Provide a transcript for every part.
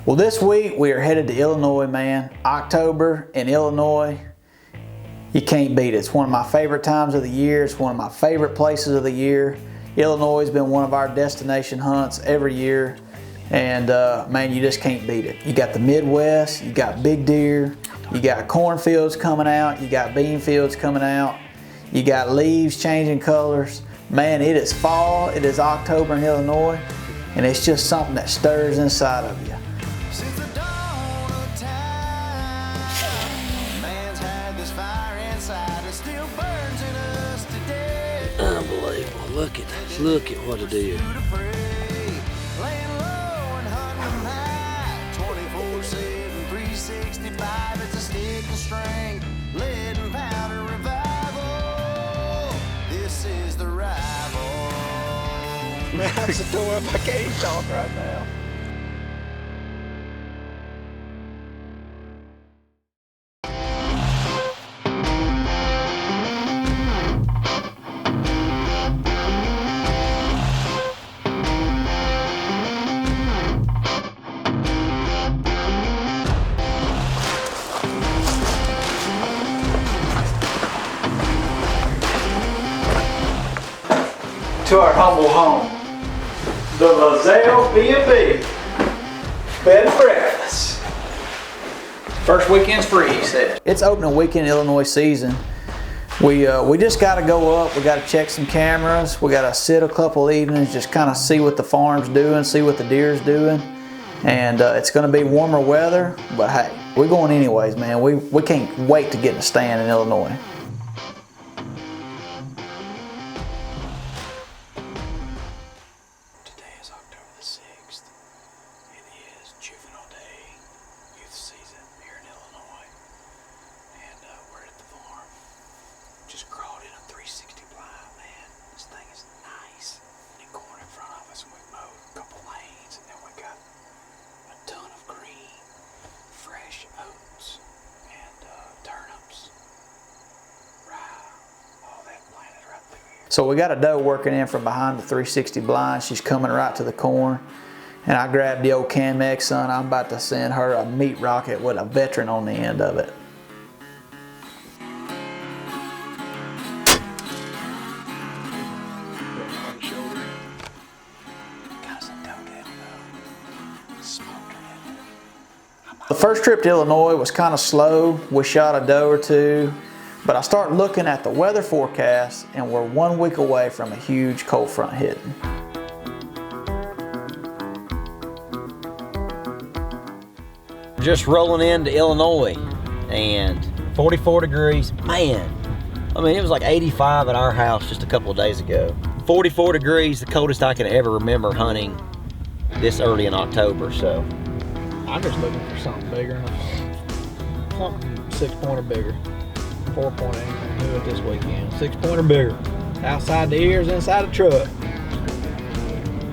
Well, this week we are headed to Illinois, man. October in Illinois, you can't beat it. It's one of my favorite times of the year. It's one of my favorite places of the year. Illinois has been one of our destination hunts every year. And man, you just can't beat it. You got the Midwest, you got big deer, you got cornfields coming out, you got bean fields coming out, you got leaves changing colors. Man, it is fall, it is October in Illinois, and it's just something that stirs inside of you. Since the dawn of time, man's had this fire inside, it still burns in us today. Unbelievable. Look at what it is. Laying low and hunting high, 24/7, 365. It's a stick and string, lead and powder revival. This is the Rival. Man, that's the door up. I can't talk right now. To our humble home, the Whitetail B&B bed and breakfast. First weekend's free, he said. It's opening weekend Illinois season. We just got to go up. We got to check some cameras. We got to sit a couple evenings, just kind of see what the farm's doing, see what the deer's doing. And it's going to be warmer weather, but hey, we're going anyways, man. We can't wait to get in the stand in Illinois. Just crawled in a 360 blind, man. This thing is nice. And corn in front of us, and we mowed a couple lanes, and then we got a ton of green, fresh oats, and turnips, rye, all that planted right through here. So we got a doe working in from behind the 360 blind. She's coming right to the corn. And I grabbed the old Cam-X son. I'm about to send her a meat rocket with a veteran on the end of it. The first trip to Illinois was kind of slow. We shot a doe or two, but I started looking at the weather forecast and we're 1 week away from a huge cold front hitting. Just rolling into Illinois and 44 degrees, man. I mean, it was like 85 at our house just a couple of days ago. 44 degrees, the coldest I can ever remember hunting this early in October, so. I'm just looking for something bigger. Something 6-point or bigger. 4-point ain't gonna do it this weekend. 6-point or bigger. Outside the ears, inside the truck.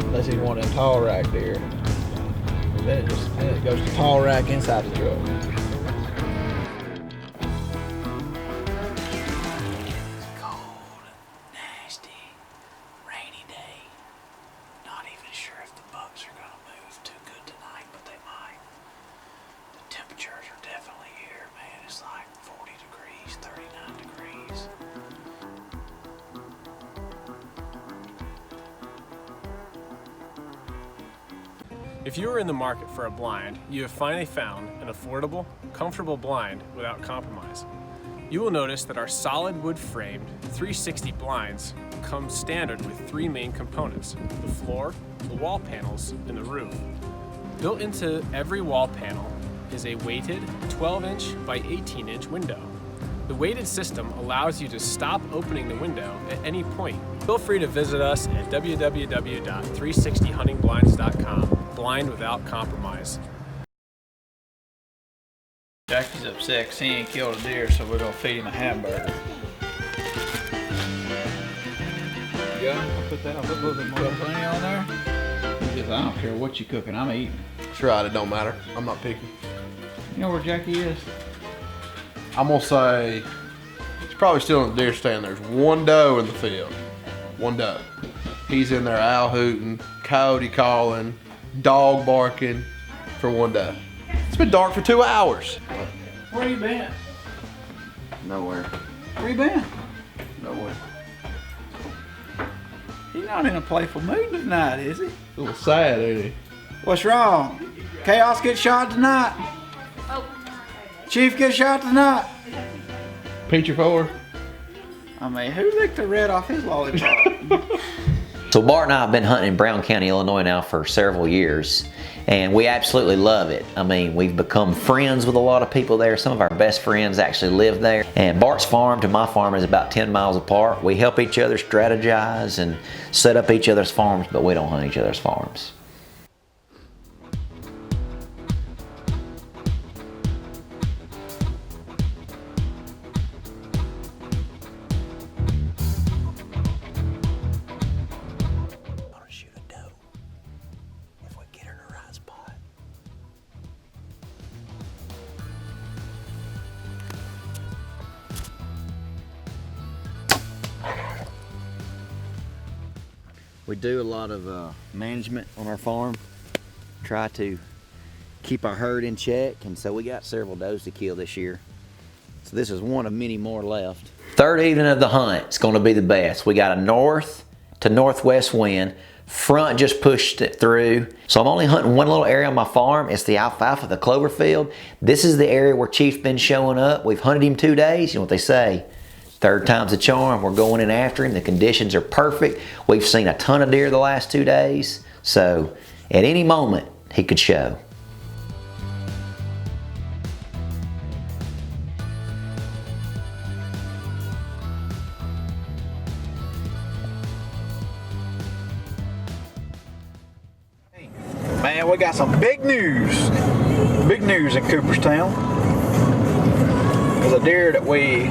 Unless he's one of them tall rack deer. Then it goes to tall rack inside the truck. If you are in the market for a blind, you have finally found an affordable, comfortable blind without compromise. You will notice that our solid wood framed 360 blinds come standard with 3 main components: the floor, the wall panels, and the roof. Built into every wall panel is a weighted 12-inch by 18-inch window. The weighted system allows you to stop opening the window at any point. Feel free to visit us at www.360huntingblinds.com. Blind without compromise. Jackie's upset because he ain't killed a deer, so we're gonna feed him a hamburger. Yeah, I'll put that. I'll put plenty on there. Because I don't care what you're cooking, I'm eating. That's right, it don't matter. I'm not picky. You know where Jackie is? I'm gonna say he's probably still in the deer stand. There's one doe in the field. One doe. He's in there owl hooting, coyote calling, dog barking. for one day. It's been dark for 2 hours. Where you been? Nowhere. Where you been? Nowhere. He's not in a playful mood tonight, is he? A little sad, ain't he? What's wrong? Chaos get shot tonight? Chief get shot tonight? Peachy 4. I mean, who licked the red off his lollipop? So Bart and I have been hunting in Brown County, Illinois now for several years, and we absolutely love it. I mean, we've become friends with a lot of people there. Some of our best friends actually live there. And Bart's farm to my farm is about 10 miles apart. We help each other strategize and set up each other's farms, but we don't hunt each other's farms. We do a lot of management on our farm, try to keep our herd in check, and so we got several does to kill this year. So this is one of many more left. Third evening of the hunt, it's going to be the best. We got a north to northwest wind. Front just pushed it through. So I'm only hunting one little area on my farm. It's the alfalfa, the clover field. This is the area where Chief's been showing up. We've hunted him 2 days. You know what they say? Third time's a charm. We're going in after him. The conditions are perfect. We've seen a ton of deer the last 2 days. So at any moment, he could show. Man, we got some big news. Big news in Cooperstown. There's a deer that we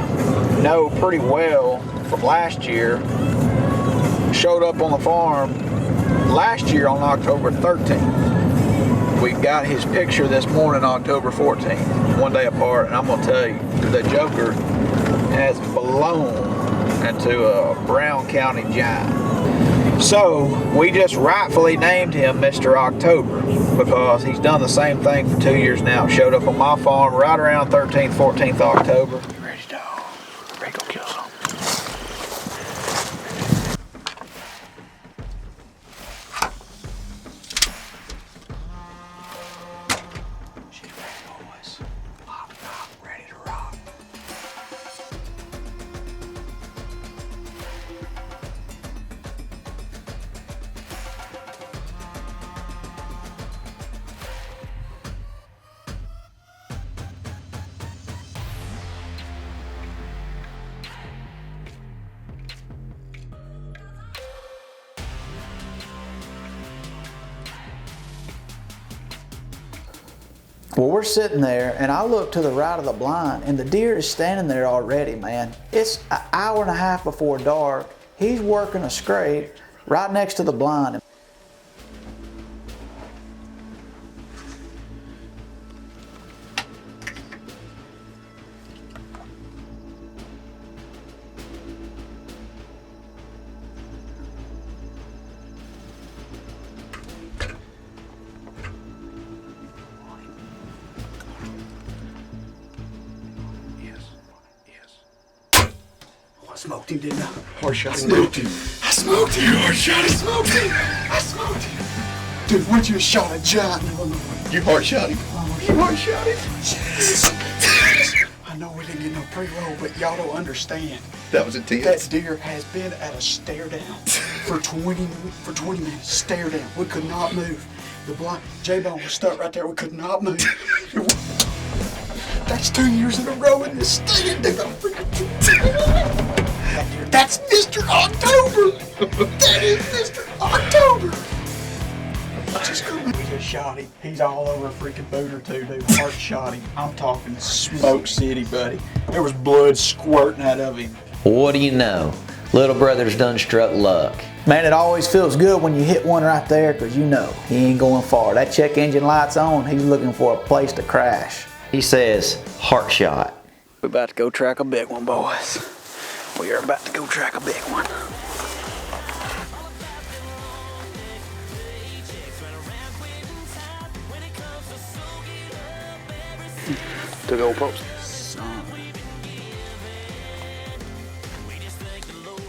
know pretty well from last year. Showed up on the farm last year on October 13th. We got his picture this morning, October 14th, 1 day apart, and I'm gonna tell you, the Joker has blown into a Brown County giant. So we just rightfully named him Mr. October because he's done the same thing for 2 years now. Showed up on my farm right around 13th, 14th October. Ready, dog. Ready to go kill some. She's ready, boys. Lock, ready to rock. Well, we're sitting there and I look to the right of the blind and the deer is standing there already, man. It's an hour and a half before dark. He's working a scrape right next to the blind. I smoked him, didn't I? Hard shot. I smoked him. I smoked him. Hard shot. I smoked him. I smoked him. Dude, would you have shot a giant in Illinois? You hard shot him. You hard shot him. Yes. I know we didn't get no pre-roll, but y'all don't understand. That was intense. That deer has been at a stare down for 20 minutes. Stare down. We could not move. The blind J-Bone was stuck right there. We could not move. That's 2 years in a row in this state, dude. I'm freaking that's Mr. October! That is Mr. October! Just come. We just shot him. He's all over a freaking booter too, dude. Hard shot him. I'm talking Smoke City, buddy. There was blood squirting out of him. What do you know? Little brother's done struck luck. Man, it always feels good when you hit one right there because you know he ain't going far. That check engine light's on. He's looking for a place to crash. He says, heart shot. We're about to go track a big one, boys. We are about to go track a big one. To the old post. Son.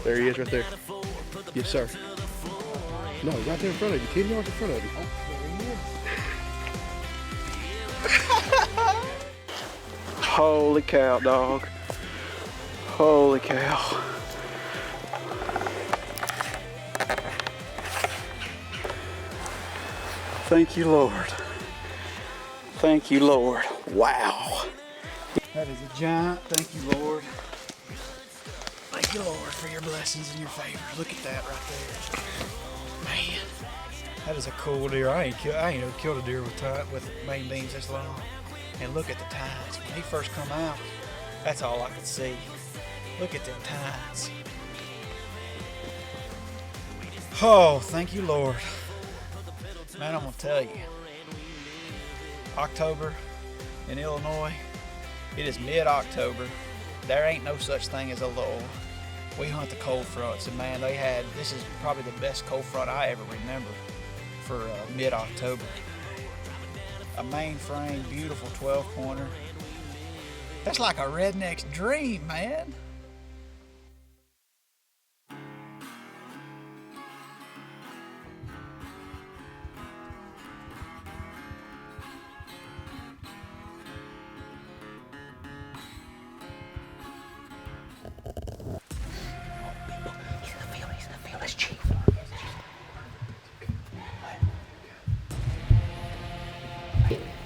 There he is right there. Yes, sir. No, right there in front of you. 10 yards in front of you. Holy cow, dog. Holy cow. Thank you, Lord. Thank you, Lord. Wow. That is a giant. Thank you, Lord. Thank you, Lord, for your blessings and your favors. Look at that right there. Man, that is a cool deer. I ain't killed a deer with main beams this long. And look at the tines. When he first come out, that's all I could see. Look at them tines. Oh, thank you, Lord. Man, I'm gonna tell you, October in Illinois, it is mid-October. There ain't no such thing as a lull. We hunt the cold fronts, and man, this is probably the best cold front I ever remember for mid-October. A mainframe, beautiful 12-pointer. That's like a redneck's dream, man.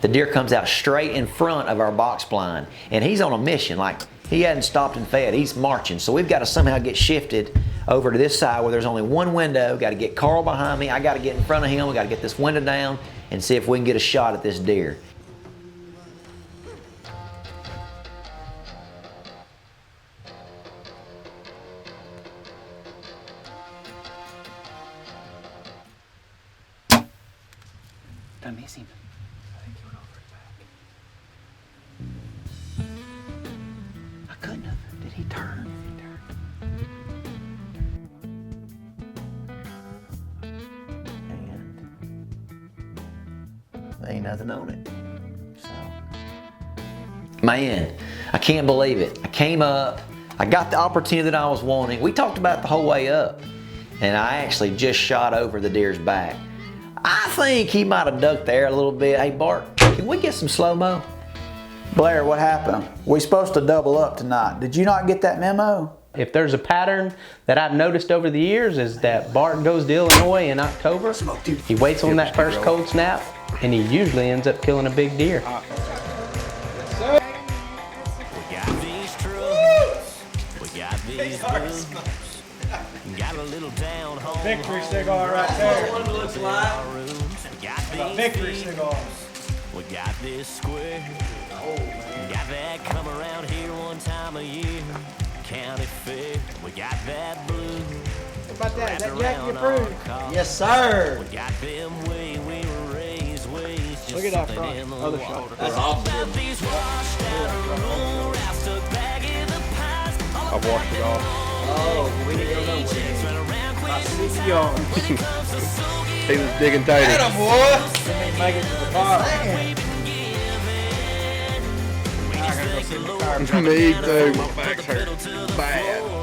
The deer comes out straight in front of our box blind, and he's on a mission. Like, he hadn't stopped and fed, he's marching. So we've got to somehow get shifted over to this side where there's only one window. Got to get Carl behind me, I got to get in front of him, we got to get this window down and see if we can get a shot at this deer. Did I miss him? I couldn't have. Did he turn? And there ain't nothing on it. So, man, I can't believe it. I came up, I got the opportunity that I was wanting. We talked about it the whole way up, and I actually just shot over the deer's back. I think he might have ducked there a little bit. Hey, Bart, can we get some slow-mo? Blair, what happened? We supposed to double up tonight. Did you not get that memo? If there's a pattern that I've noticed over the years is that Bart goes to Illinois in October. He waits on that first cold snap, and he usually ends up killing a big deer. We got these trucks, we got these boots, got a little down home. Victory cigar right there. What it looks like. We got these Victory cigar. we got this square. Got that come around here one time a year. County fair, we got that blue. What about that? Is that Jack Around approved? our car. Yes, sir. We got them way we were raised ways. Just Look at that something front. in the Other water. shoulder. That's awesome. About these washed out rural routes stuck back in the pines. All I've washed it off. Oh, we need to go nowhere. checks run around quick. He was digging taters. Didn't even make it to the bottom. I gotta go see my car. Me too. My back's hurt bad.